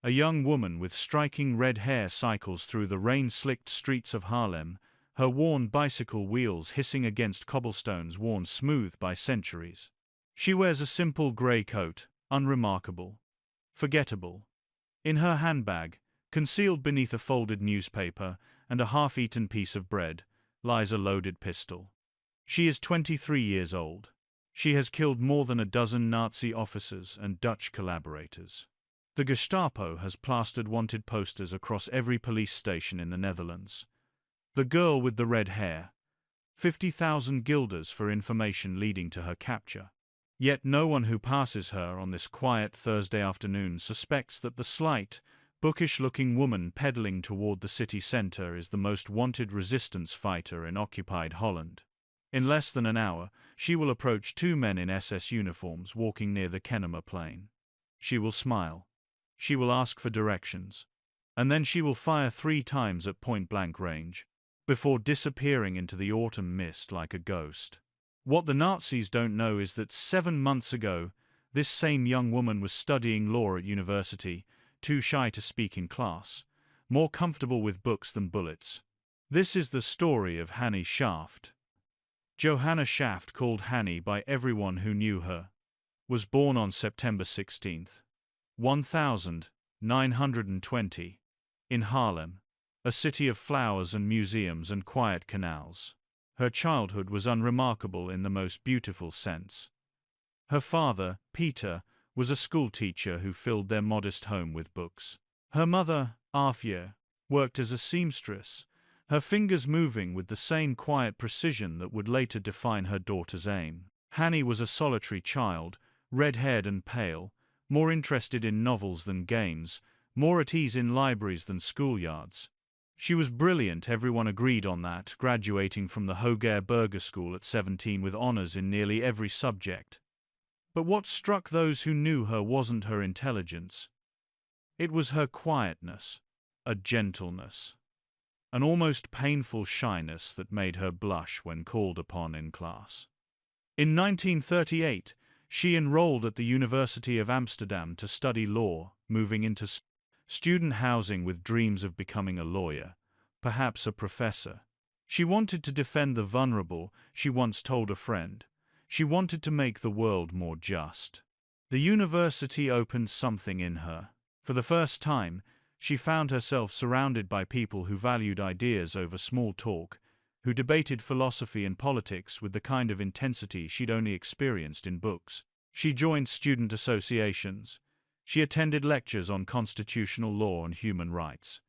A young woman with striking red hair cycles through the rain-slicked streets of Harlem, her worn bicycle wheels hissing against cobblestones worn smooth by centuries. She wears a simple grey coat, unremarkable, forgettable. In her handbag, concealed beneath a folded newspaper and a half-eaten piece of bread, lies a loaded pistol. She is 23 years old. She has killed more than a dozen Nazi officers and Dutch collaborators. The Gestapo has plastered wanted posters across every police station in the Netherlands. The girl with the red hair. 50,000 guilders for information leading to her capture. Yet no one who passes her on this quiet Thursday afternoon suspects that the slight, bookish-looking woman pedaling toward the city center is the most wanted resistance fighter in occupied Holland. In less than an hour, she will approach two men in SS uniforms walking near the Kennemer Plain. She will smile. She will ask for directions. And then she will fire 3 times at point-blank range, before disappearing into the autumn mist like a ghost. What the Nazis don't know is that 7 months ago, this same young woman was studying law at university, too shy to speak in class, more comfortable with books than bullets. This is the story of Hannie Schaft. Johanna Schaft, called Hannie by everyone who knew her, was born on September 16, 1920, in Haarlem, a city of flowers and museums and quiet canals. Her childhood was unremarkable in the most beautiful sense. Her father, Peter, was a schoolteacher who filled their modest home with books. Her mother, Afje, worked as a seamstress, her fingers moving with the same quiet precision that would later define her daughter's aim. Hannie was a solitary child, red-haired and pale, more interested in novels than games, more at ease in libraries than schoolyards. She was brilliant, everyone agreed on that, graduating from the Hoger Burger School at 17 with honors in nearly every subject. But what struck those who knew her wasn't her intelligence. It was her quietness, a gentleness, an almost painful shyness that made her blush when called upon in class. In 1938, she enrolled at the University of Amsterdam to study law, moving into student housing with dreams of becoming a lawyer, perhaps a professor. She wanted to defend the vulnerable, she once told a friend. She wanted to make the world more just. The university opened something in her. For the first time, she found herself surrounded by people who valued ideas over small talk, who debated philosophy and politics with the kind of intensity she'd only experienced in books. She joined student associations. She attended lectures on constitutional law and human rights.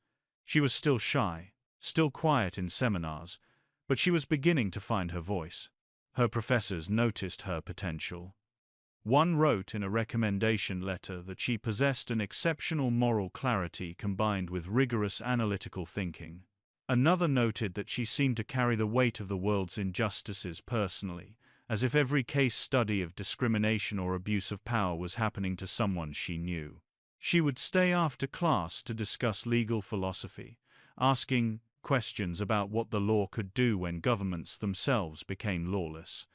She was still shy, still quiet in seminars, but she was beginning to find her voice. Her professors noticed her potential. One wrote in a recommendation letter that she possessed an exceptional moral clarity combined with rigorous analytical thinking. Another noted that she seemed to carry the weight of the world's injustices personally, as if every case study of discrimination or abuse of power was happening to someone she knew. She would stay after class to discuss legal philosophy, asking questions about what the law could do when governments themselves became lawless.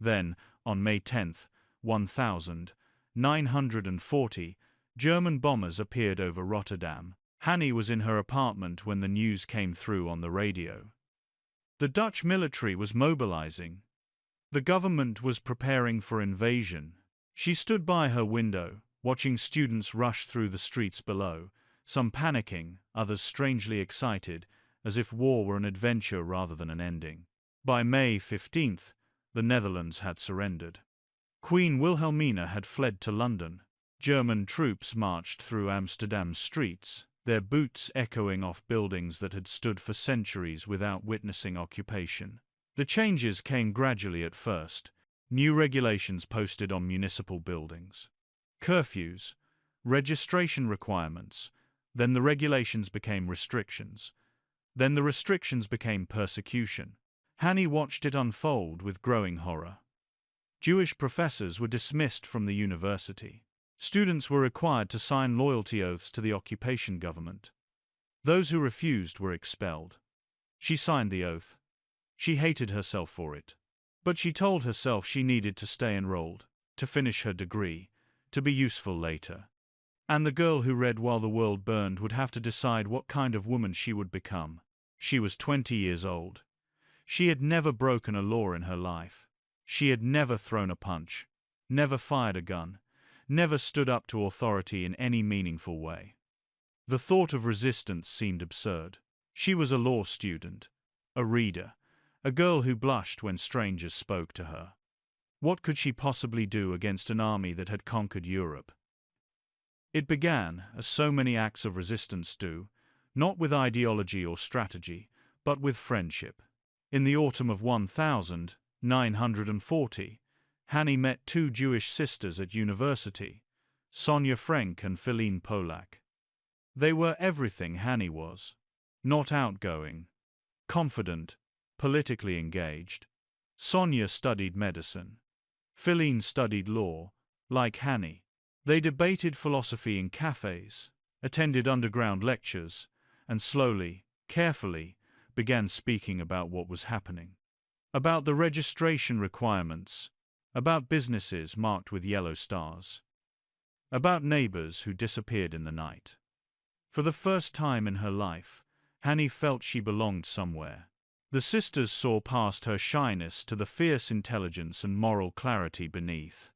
Then, on May 10, 1940, German bombers appeared over Rotterdam. Hannie was in her apartment when the news came through on the radio. The Dutch military was mobilizing. The government was preparing for invasion. She stood by her window, watching students rush through the streets below, some panicking, others strangely excited, as if war were an adventure rather than an ending. By May 15th, the Netherlands had surrendered. Queen Wilhelmina had fled to London. German troops marched through Amsterdam's streets, their boots echoing off buildings that had stood for centuries without witnessing occupation. The changes came gradually at first. New regulations posted on municipal buildings. Curfews, registration requirements, then the regulations became restrictions. Then the restrictions became persecution. Hannie watched it unfold with growing horror. Jewish professors were dismissed from the university. Students were required to sign loyalty oaths to the occupation government. Those who refused were expelled. She signed the oath. She hated herself for it. But she told herself she needed to stay enrolled, to finish her degree, to be useful later. And the girl who read while the world burned would have to decide what kind of woman she would become. She was 20 years old. She had never broken a law in her life. She had never thrown a punch, never fired a gun, never stood up to authority in any meaningful way. The thought of resistance seemed absurd. She was a law student, a reader, a girl who blushed when strangers spoke to her. What could she possibly do against an army that had conquered Europe? It began, as so many acts of resistance do, not with ideology or strategy, but with friendship. In the autumn of 1940, Hannie met two Jewish sisters at university, Sonia Frank and Philine Polak. They were everything Hannie was. Not outgoing, confident, politically engaged. Sonia studied medicine. Philine studied law, like Hannie. They debated philosophy in cafes, attended underground lectures, and slowly, carefully, began speaking about what was happening. About the registration requirements, about businesses marked with yellow stars, about neighbors who disappeared in the night. For the first time in her life, Hannie felt she belonged somewhere. The sisters saw past her shyness to the fierce intelligence and moral clarity beneath.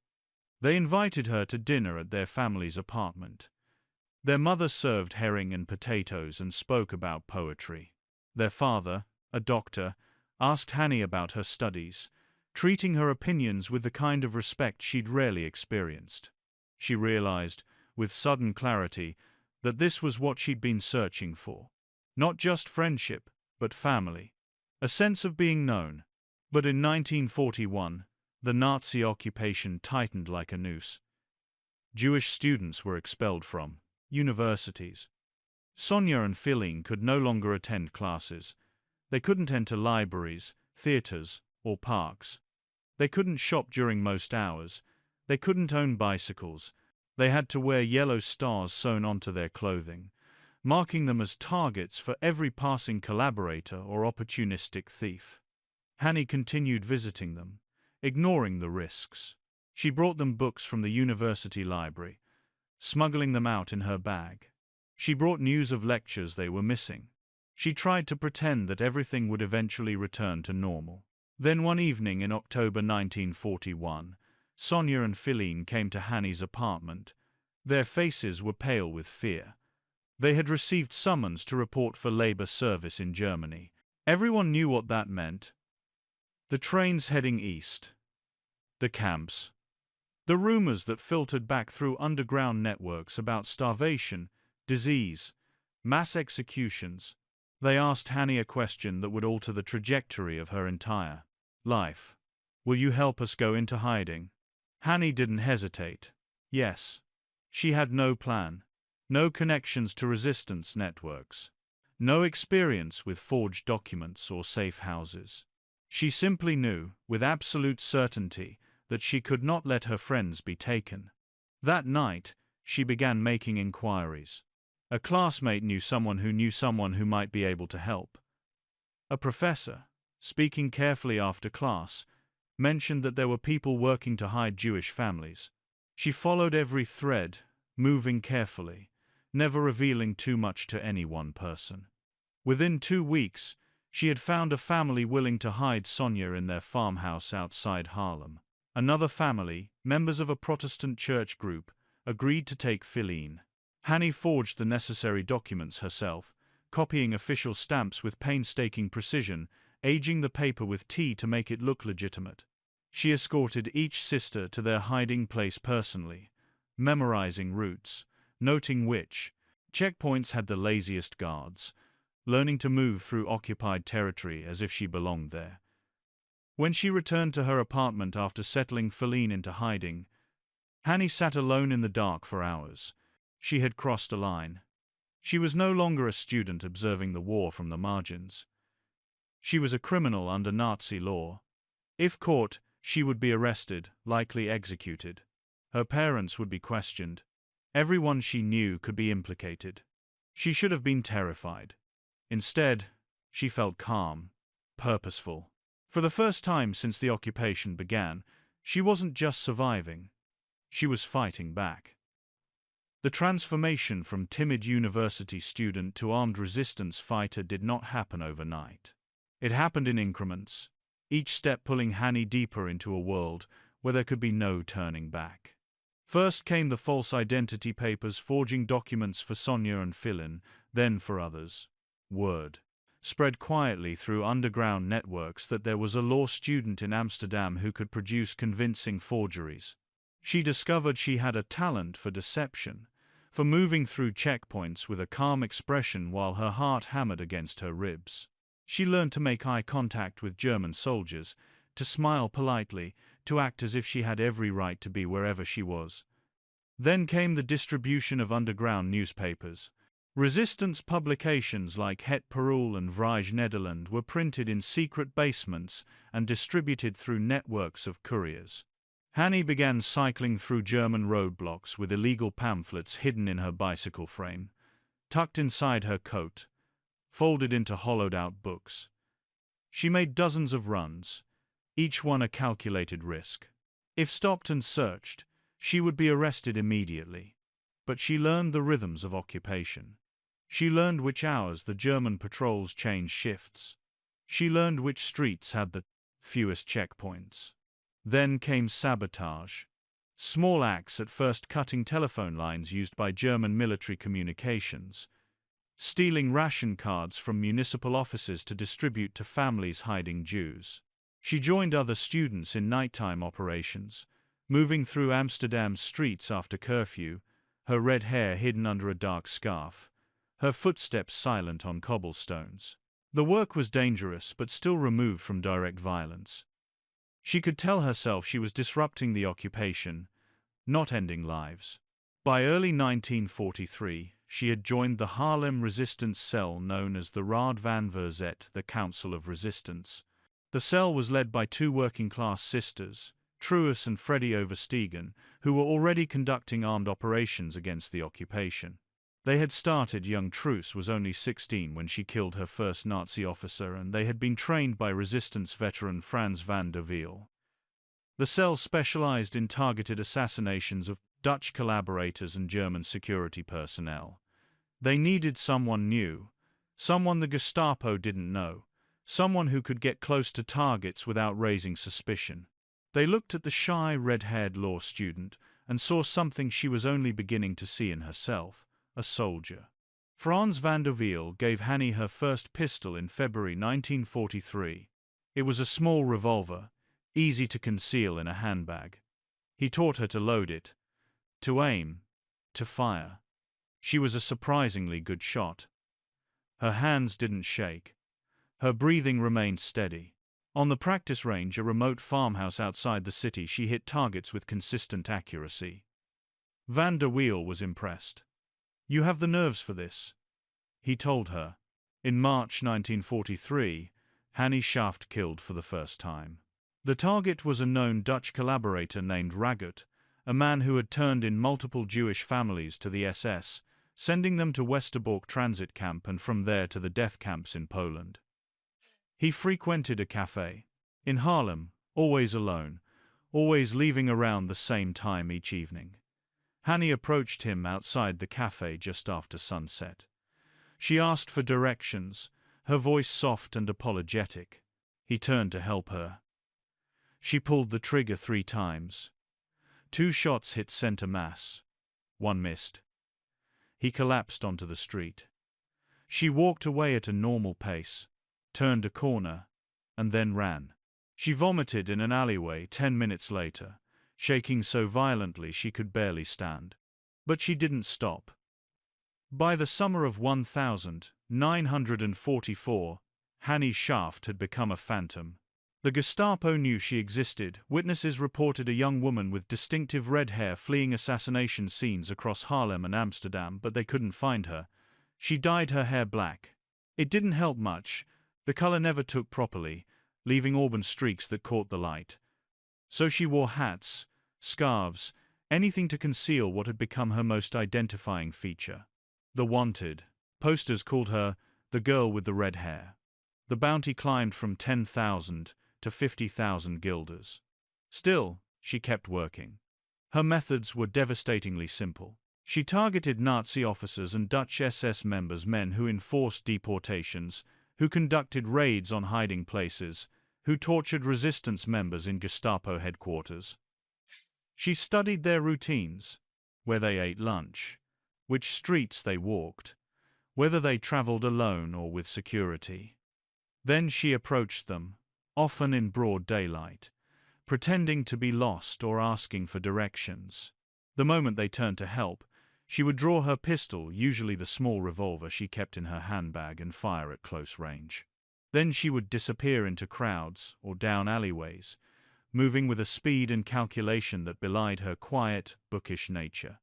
They invited her to dinner at their family's apartment. Their mother served herring and potatoes and spoke about poetry. Their father, a doctor, asked Hannie about her studies, treating her opinions with the kind of respect she'd rarely experienced. She realized, with sudden clarity, that this was what she'd been searching for. Not just friendship, but family. A sense of being known. But in 1941, the Nazi occupation tightened like a noose. Jewish students were expelled from universities. Sonia and Philine could no longer attend classes. They couldn't enter libraries, theaters, or parks. They couldn't shop during most hours. They couldn't own bicycles. They had to wear yellow stars sewn onto their clothing, marking them as targets for every passing collaborator or opportunistic thief. Hannie continued visiting them, ignoring the risks. She brought them books from the university library, smuggling them out in her bag. She brought news of lectures they were missing. She tried to pretend that everything would eventually return to normal. Then one evening in October 1941, Sonia and Philine came to Hannie's apartment. Their faces were pale with fear. They had received summons to report for labor service in Germany. Everyone knew what that meant. The trains heading east. The camps. The rumors that filtered back through underground networks about starvation, disease, mass executions. They asked Hannie a question that would alter the trajectory of her entire life. Will you help us go into hiding? Hannie didn't hesitate. Yes. She had no plan, no connections to resistance networks, no experience with forged documents or safe houses. She simply knew, with absolute certainty, that she could not let her friends be taken. That night, she began making inquiries. A classmate knew someone who might be able to help. A professor, speaking carefully after class, mentioned that there were people working to hide Jewish families. She followed every thread, moving carefully, never revealing too much to any one person. Within 2 weeks, she had found a family willing to hide Sonia in their farmhouse outside Harlem. Another family, members of a Protestant church group, agreed to take Philine. Hannie forged the necessary documents herself, copying official stamps with painstaking precision, aging the paper with tea to make it look legitimate. She escorted each sister to their hiding place personally, memorizing routes, noting which checkpoints had the laziest guards, learning to move through occupied territory as if she belonged there. When she returned to her apartment after settling Philine into hiding, Hannie sat alone in the dark for hours. She had crossed a line. She was no longer a student observing the war from the margins. She was a criminal under Nazi law. If caught, she would be arrested, likely executed. Her parents would be questioned. Everyone she knew could be implicated. She should have been terrified. Instead, she felt calm, purposeful. For the first time since the occupation began, she wasn't just surviving. She was fighting back. The transformation from timid university student to armed resistance fighter did not happen overnight. It happened in increments, each step pulling Hannie deeper into a world where there could be no turning back. First came the false identity papers forging documents for Sonia and Philin, then for others. Word spread quietly through underground networks that there was a law student in Amsterdam who could produce convincing forgeries. She discovered she had a talent for deception, for moving through checkpoints with a calm expression while her heart hammered against her ribs. She learned to make eye contact with German soldiers, to smile politely, to act as if she had every right to be wherever she was. Then came the distribution of underground newspapers. Resistance publications like Het Parool and Vrije Nederland were printed in secret basements and distributed through networks of couriers. Hannie began cycling through German roadblocks with illegal pamphlets hidden in her bicycle frame, tucked inside her coat, folded into hollowed-out books. She made dozens of runs, each one a calculated risk. If stopped and searched, she would be arrested immediately. But she learned the rhythms of occupation. She learned which hours the German patrols changed shifts. She learned which streets had the fewest checkpoints. Then came sabotage. Small acts at first cutting telephone lines used by German military communications, stealing ration cards from municipal offices to distribute to families hiding Jews. She joined other students in nighttime operations, moving through Amsterdam's streets after curfew, her red hair hidden under a dark scarf, her footsteps silent on cobblestones. The work was dangerous but still removed from direct violence. She could tell herself she was disrupting the occupation, not ending lives. By early 1943, she had joined the Haarlem resistance cell known as the Raad van Verzet, the Council of Resistance. The cell was led by two working-class sisters, Truus and Freddie Overstegen, who were already conducting armed operations against the occupation. They had started. Young Truus was only 16 when she killed her first Nazi officer, and they had been trained by resistance veteran Frans van der Wiel. The cell specialized in targeted assassinations of Dutch collaborators and German security personnel. They needed someone new, someone the Gestapo didn't know, someone who could get close to targets without raising suspicion. They looked at the shy, red-haired law student and saw something she was only beginning to see in herself: a soldier. Frans van der Wiel gave Hannie her first pistol in February 1943. It was a small revolver, easy to conceal in a handbag. He taught her to load it, to aim, to fire. She was a surprisingly good shot. Her hands didn't shake. Her breathing remained steady. On the practice range, a remote farmhouse outside the city, she hit targets with consistent accuracy. Van der Wiel was impressed. "You have the nerves for this," he told her. In March 1943, Hannie Schaft killed for the first time. The target was a known Dutch collaborator named Ragut, a man who had turned in multiple Jewish families to the SS, sending them to Westerbork transit camp and from there to the death camps in Poland. He frequented a cafe in Haarlem, always alone, always leaving around the same time each evening. Hannie approached him outside the cafe just after sunset. She asked for directions, her voice soft and apologetic. He turned to help her. She pulled the trigger 3 times. 2 shots hit center mass. 1 missed. He collapsed onto the street. She walked away at a normal pace, turned a corner, and then ran. She vomited in an alleyway 10 minutes later, shaking so violently she could barely stand. But she didn't stop. By the summer of 1944, Hannie Schaft had become a phantom. The Gestapo knew she existed. Witnesses reported a young woman with distinctive red hair fleeing assassination scenes across Haarlem and Amsterdam, but they couldn't find her. She dyed her hair black. It didn't help much. The color never took properly, leaving auburn streaks that caught the light. So she wore hats, scarves, anything to conceal what had become her most identifying feature. The wanted posters called her the girl with the red hair. The bounty climbed from 10,000 to 50,000 guilders. Still, she kept working. Her methods were devastatingly simple. She targeted Nazi officers and Dutch SS members, men who enforced deportations, who conducted raids on hiding places, who tortured resistance members in Gestapo headquarters. She studied their routines, where they ate lunch, which streets they walked, whether they traveled alone or with security. Then she approached them, often in broad daylight, pretending to be lost or asking for directions. The moment they turned to help, she would draw her pistol, usually the small revolver she kept in her handbag, and fire at close range. Then she would disappear into crowds or down alleyways, moving with a speed and calculation that belied her quiet, bookish nature.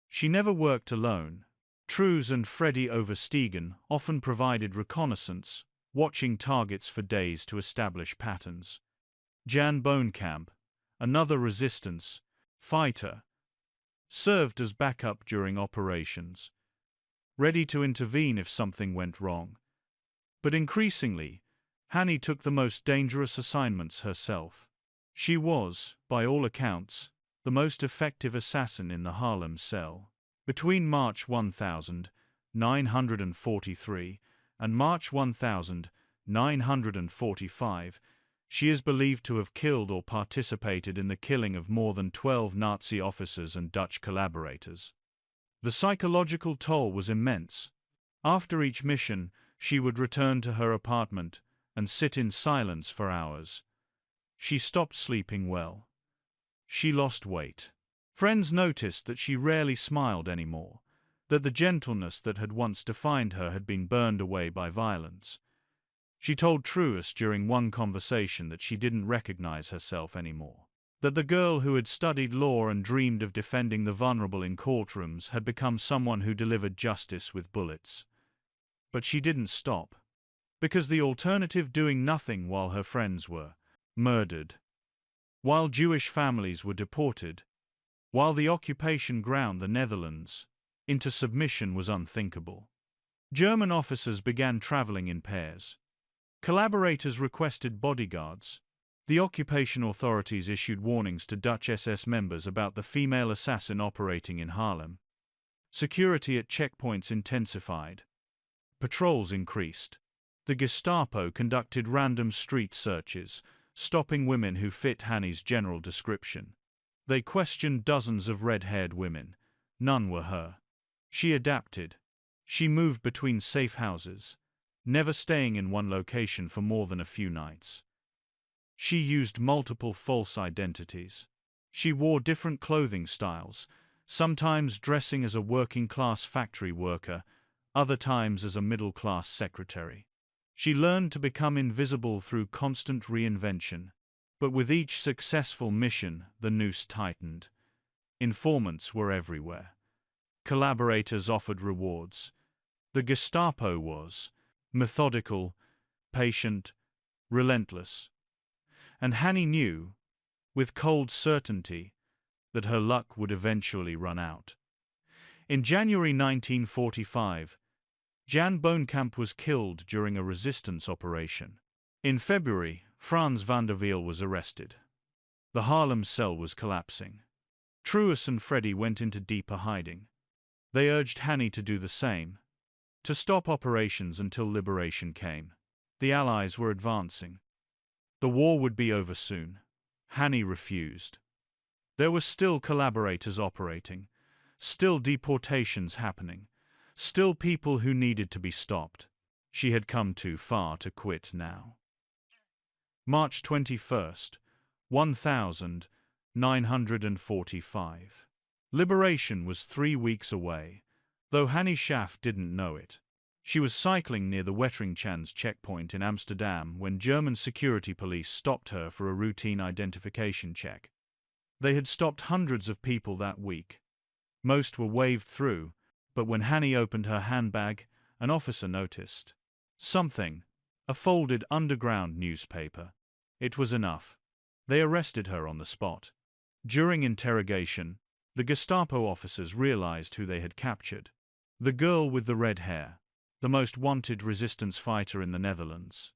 She never worked alone. Truus and Freddy Overstegen often provided reconnaissance, watching targets for days to establish patterns. Jan Boonkamp, another resistance fighter, served as backup during operations, ready to intervene if something went wrong. But increasingly, Hannie took the most dangerous assignments herself. She was, by all accounts, the most effective assassin in the Haarlem cell. Between March 1943 and March 1945, she is believed to have killed or participated in the killing of more than 12 Nazi officers and Dutch collaborators. The psychological toll was immense. After each mission, she would return to her apartment and sit in silence for hours. She stopped sleeping well. She lost weight. Friends noticed that she rarely smiled anymore, that the gentleness that had once defined her had been burned away by violence. She told Truus during one conversation that she didn't recognize herself anymore, that the girl who had studied law and dreamed of defending the vulnerable in courtrooms had become someone who delivered justice with bullets. But she didn't stop, because the alternative, doing nothing while her friends were murdered, while Jewish families were deported, while the occupation ground the Netherlands into submission, was unthinkable. German officers began traveling in pairs. Collaborators requested bodyguards. The occupation authorities issued warnings to Dutch SS members about the female assassin operating in Haarlem. Security at checkpoints intensified. Patrols increased. The Gestapo conducted random street searches, stopping women who fit Hannie's general description. They questioned dozens of red-haired women. None were her. She adapted. She moved between safe houses, never staying in one location for more than a few nights. She used multiple false identities. She wore different clothing styles, sometimes dressing as a working-class factory worker, other times as a middle-class secretary. She learned to become invisible through constant reinvention. But with each successful mission, the noose tightened. Informants were everywhere. Collaborators offered rewards. The Gestapo was methodical, patient, relentless. And Hannie knew, with cold certainty, that her luck would eventually run out. In January 1945, Jan Boonkamp was killed during a resistance operation. In February, Frans van der Wiel was arrested. The Haarlem cell was collapsing. Truus and Freddy went into deeper hiding. They urged Hannie to do the same, to stop operations until liberation came. The Allies were advancing. The war would be over soon. Hannie refused. There were still collaborators operating, still deportations happening, still people who needed to be stopped. She had come too far to quit now. March 21st, 1945. Liberation was 3 weeks away, though Hannie Schaft didn't know it. She was cycling near the Wetteringchans checkpoint in Amsterdam when German security police stopped her for a routine identification check. They had stopped hundreds of people that week. Most were waved through, but when Hannie opened her handbag, an officer noticed something, a folded underground newspaper. It was enough. They arrested her on the spot. During interrogation, the Gestapo officers realized who they had captured. The girl with the red hair, the most wanted resistance fighter in the Netherlands.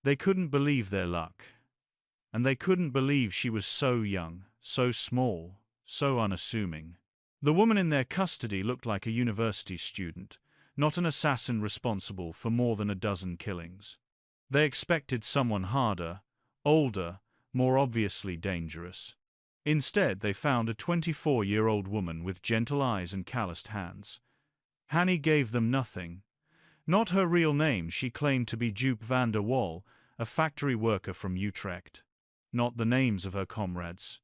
They couldn't believe their luck. And they couldn't believe she was so young, so small, so unassuming. The woman in their custody looked like a university student, not an assassin responsible for more than a dozen killings. They expected someone harder, older, more obviously dangerous. Instead, they found a 24-year-old woman with gentle eyes and calloused hands. Hannie gave them nothing. Not her real name. She claimed to be Joop van der Wal, a factory worker from Utrecht. Not the names of her comrades.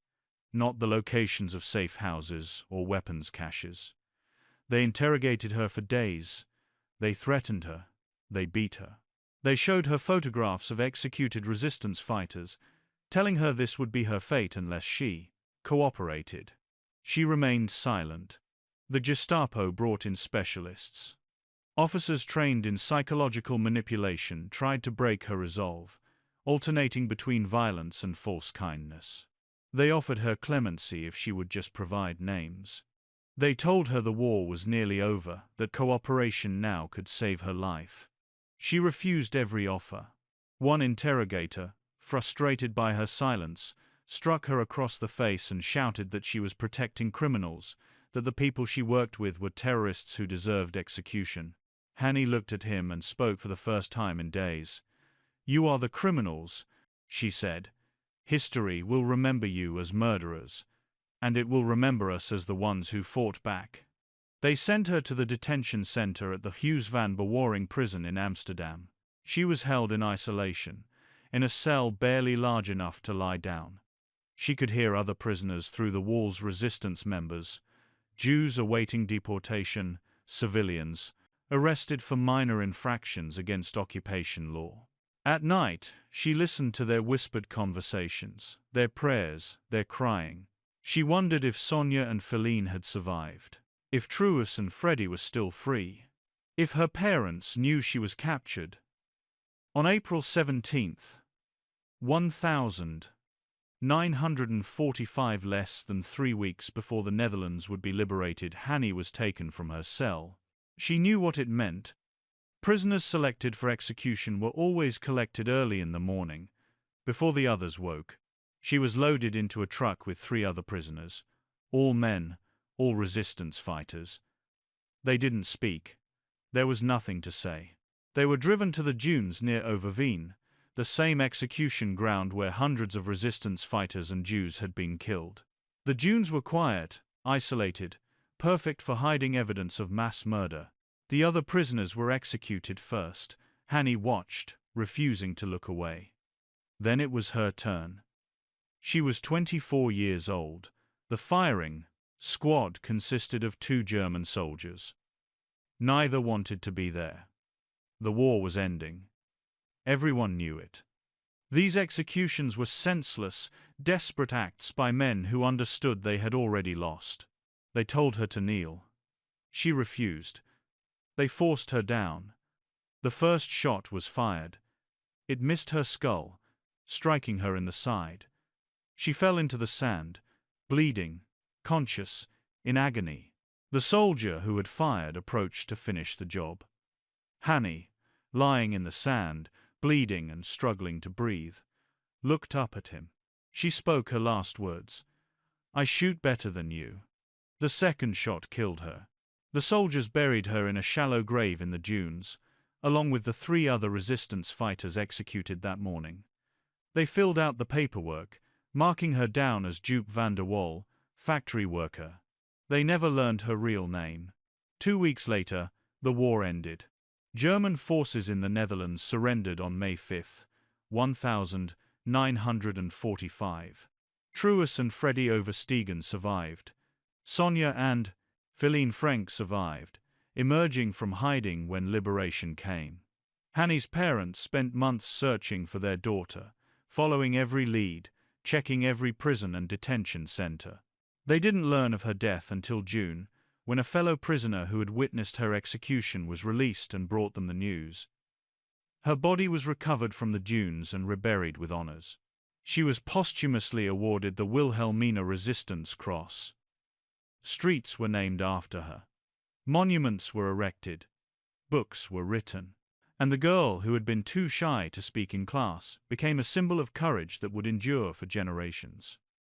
Not the locations of safe houses or weapons caches. They interrogated her for days. They threatened her. They beat her. They showed her photographs of executed resistance fighters, telling her this would be her fate unless she cooperated. She remained silent. The Gestapo brought in specialists. Officers trained in psychological manipulation tried to break her resolve, alternating between violence and false kindness. They offered her clemency if she would just provide names. They told her the war was nearly over, that cooperation now could save her life. She refused every offer. One interrogator, frustrated by her silence, struck her across the face and shouted that she was protecting criminals, that the people she worked with were terrorists who deserved execution. Hannie looked at him and spoke for the first time in days. "You are the criminals," she said. "History will remember you as murderers, and it will remember us as the ones who fought back." They sent her to the detention center at the Huis van Bewaring prison in Amsterdam. She was held in isolation, in a cell barely large enough to lie down. She could hear other prisoners through the walls: resistance members, Jews awaiting deportation, civilians, arrested for minor infractions against occupation law. At night, she listened to their whispered conversations, their prayers, their crying. She wondered if Sonia and Feline had survived, if Truus and Freddie were still free, if her parents knew she was captured. On April 17th, 1945, less than 3 weeks before the Netherlands would be liberated, Hannie was taken from her cell. She knew what it meant. Prisoners selected for execution were always collected early in the morning, before the others woke. She was loaded into a truck with 3 other prisoners, all men, all resistance fighters. They didn't speak. There was nothing to say. They were driven to the dunes near Overveen, the same execution ground where hundreds of resistance fighters and Jews had been killed. The dunes were quiet, isolated, perfect for hiding evidence of mass murder. The other prisoners were executed first. Hannie watched, refusing to look away. Then it was her turn. She was 24 years old. The firing squad consisted of 2 German soldiers. Neither wanted to be there. The war was ending. Everyone knew it. These executions were senseless, desperate acts by men who understood they had already lost. They told her to kneel. She refused. They forced her down. The first shot was fired. It missed her skull, striking her in the side. She fell into the sand, bleeding, conscious, in agony. The soldier who had fired approached to finish the job. Hannie, lying in the sand, bleeding and struggling to breathe, looked up at him. She spoke her last words. "I shoot better than you." The second shot killed her. The soldiers buried her in a shallow grave in the dunes, along with the 3 other resistance fighters executed that morning. They filled out the paperwork, marking her down as Joop van der Wal, factory worker. They never learned her real name. 2 weeks later, the war ended. German forces in the Netherlands surrendered on May 5, 1945. Truus and Freddie Overstegen survived. Sonia and Feline Frank survived, emerging from hiding when liberation came. Hannie's parents spent months searching for their daughter, following every lead, checking every prison and detention center. They didn't learn of her death until June, when a fellow prisoner who had witnessed her execution was released and brought them the news. Her body was recovered from the dunes and reburied with honors. She was posthumously awarded the Wilhelmina Resistance Cross. Streets were named after her. Monuments were erected. Books were written. And the girl who had been too shy to speak in class became a symbol of courage that would endure for generations.